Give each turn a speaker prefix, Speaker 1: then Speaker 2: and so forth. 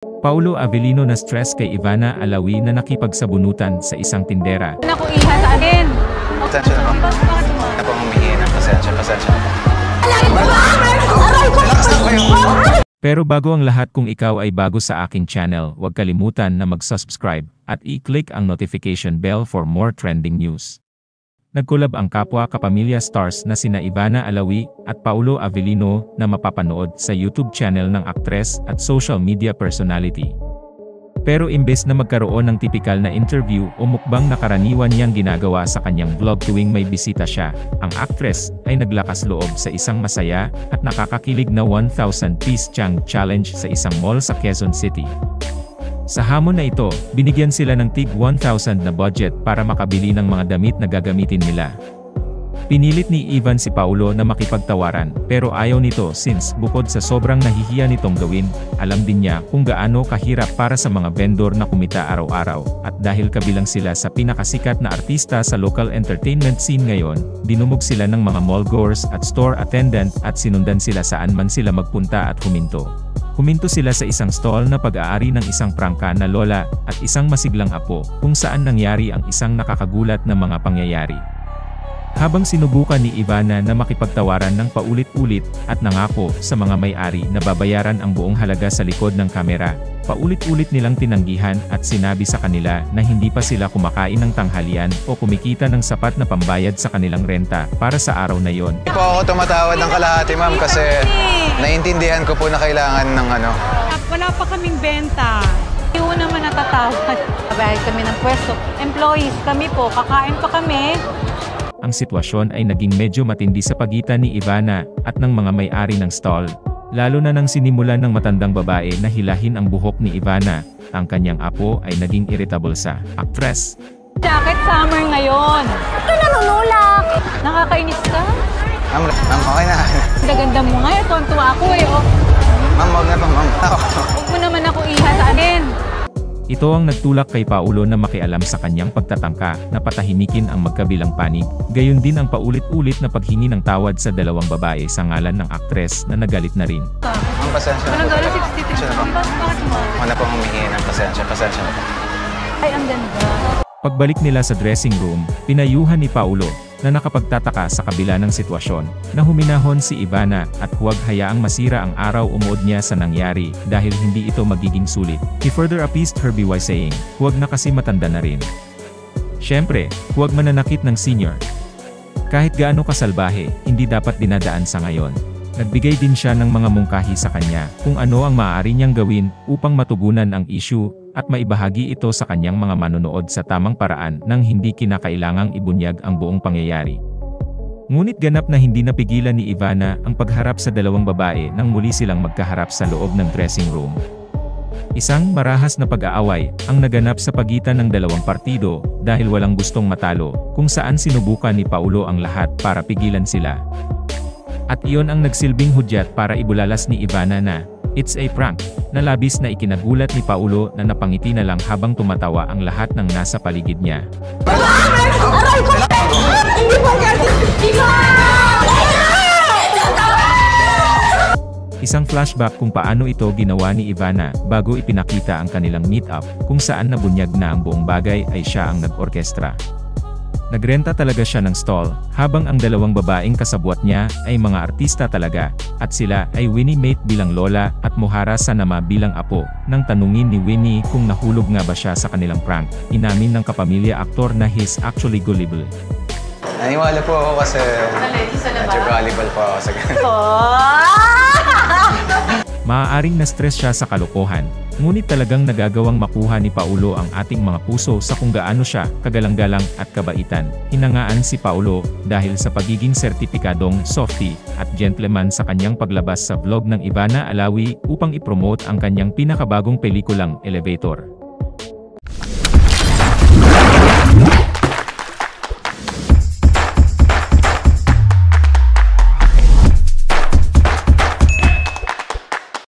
Speaker 1: Paulo Avellino na stress kay Ivana Alawi na nakipagsabunutan sa isang tindera.
Speaker 2: Naku, iha sa akin.
Speaker 3: Pasensya na po. Na po humingi ng pasensya na po.
Speaker 1: Pero bago ang lahat, kung ikaw ay bago sa aking channel, huwag kalimutan na mag-subscribe at i-click ang notification bell for more trending news. Nagkulab ang kapwa kapamilya stars na sina Ivana Alawi at Paulo Avellino na mapapanood sa YouTube channel ng aktres at social media personality. Pero imbes na magkaroon ng tipikal na interview o mukbang na karaniwan niyang ginagawa sa kanyang vlog tuwing may bisita siya, ang aktres ay naglakas loob sa isang masaya at nakakakilig na 1,000-piece Chang Challenge sa isang mall sa Quezon City. Sa hamon na ito, binigyan sila ng tig 1,000 na budget para makabili ng mga damit na gagamitin nila. Pinilit ni Ivan si Paulo na makipagtawaran, pero ayaw nito since bukod sa sobrang nahihiya nitong gawin, alam din niya kung gaano kahirap para sa mga vendor na kumita araw-araw, at dahil kabilang sila sa pinakasikat na artista sa local entertainment scene ngayon, dinumog sila ng mga mall goers at store attendant at sinundan sila saan man sila magpunta at huminto. Huminto sila sa isang stall na pag-aari ng isang prangka na lola at isang masiglang apo, kung saan nangyari ang isang nakakagulat na mga pangyayari. Habang sinubukan ni Ivana na makipagtawaran ng paulit-ulit at nangako sa mga may-ari na babayaran ang buong halaga sa likod ng kamera, paulit-ulit nilang tinanggihan at sinabi sa kanila na hindi pa sila kumakain ng tanghalian o kumikita ng sapat na pambayad sa kanilang renta para sa araw na yon.
Speaker 3: Hindi po ako tumatawad ng kalahati, ma'am, kasi naiintindihan ko po na kailangan ng ano.
Speaker 2: Wala pa kaming benta. Hindi ko naman natatawad. Bayad kami ng pwesto. Employees kami po, kakain pa kami.
Speaker 1: Ang sitwasyon ay naging medyo matindi sa pagitan ni Ivana at ng mga may-ari ng stall, lalo na nang sinimulan ng matandang babae na hilahin ang buhok ni Ivana. Ang kanyang apo ay naging irritable sa aktres.
Speaker 2: Jacket summer ngayon. Ito nanunulak. Nakakainis ka?
Speaker 3: Ma'am, okay na.
Speaker 2: Ganda mo nga, tuwa ako eh. Oh.
Speaker 3: Ma'am, wag na, ma'am.
Speaker 2: Huwag mo naman ako iha sa akin.
Speaker 1: Ito ang nagtulak kay Paulo na makialam sa kanyang pagtatangka na patahimikin ang magkabilang panig, gayon din ang paulit-ulit na paghingi ng tawad sa dalawang babae sa ngalan ng aktres na nagalit na rin.
Speaker 3: Ma'am, pasensya na po.
Speaker 2: Walang 63.
Speaker 3: Ako na po humingi ng pasensya na po.
Speaker 2: Ay, ang ganda.
Speaker 1: Pagbalik nila sa dressing room, pinayuhan ni Paulo na nakapagtataka sa kabila ng sitwasyon, na huminahon si Ivana at huwag hayaang masira ang araw umuod niya sa nangyari dahil hindi ito magiging sulit. He further appeased her by saying, huwag na kasi matanda na rin. Siyempre, huwag mananakit ng senior. Kahit gaano kasalbahe, hindi dapat dinadaan sa ngayon. Nagbigay din siya ng mga mungkahi sa kanya kung ano ang maaari niyang gawin upang matugunan ang issue at maibahagi ito sa kanyang mga manonood sa tamang paraan nang hindi kinakailangang ibunyag ang buong pangyayari. Ngunit ganap na hindi napigilan ni Ivana ang pagharap sa dalawang babae nang muli silang magkaharap sa loob ng dressing room. Isang marahas na pag-aaway ang naganap sa pagitan ng dalawang partido dahil walang gustong matalo, kung saan sinubukan ni Paulo ang lahat para pigilan sila. At iyon ang nagsilbing hudyat para ibulalas ni Ivana na, "It's a prank," na labis na ikinagulat ni Paulo na napangiti na lang habang tumatawa ang lahat ng nasa paligid niya. Isang flashback kung paano ito ginawa ni Ivana bago ipinakita ang kanilang meet-up, kung saan nabunyag na ang buong bagay ay siya ang nag-orkestra. Nagrenta talaga siya ng stall, habang ang dalawang babaeng kasabwat niya ay mga artista talaga, at sila ay Winnie Mate bilang lola at Mohara Sanama bilang apo. Nang tanungin ni Winnie kung nahulog nga ba siya sa kanilang prank, inamin ng kapamilya aktor na he's actually gullible.
Speaker 3: Naniwala po ako kasi medyo gullible po ako sa ganun.
Speaker 1: Maaaring na-stress siya sa kalokohan, ngunit talagang nagagawang makuha ni Paulo ang ating mga puso sa kung gaano siya kagalang-galang at kabaitan. Hinangaan si Paulo dahil sa pagiging sertipikadong softie at gentleman sa kanyang paglabas sa vlog ng Ivana Alawi upang ipromote ang kanyang pinakabagong pelikulang Elevator.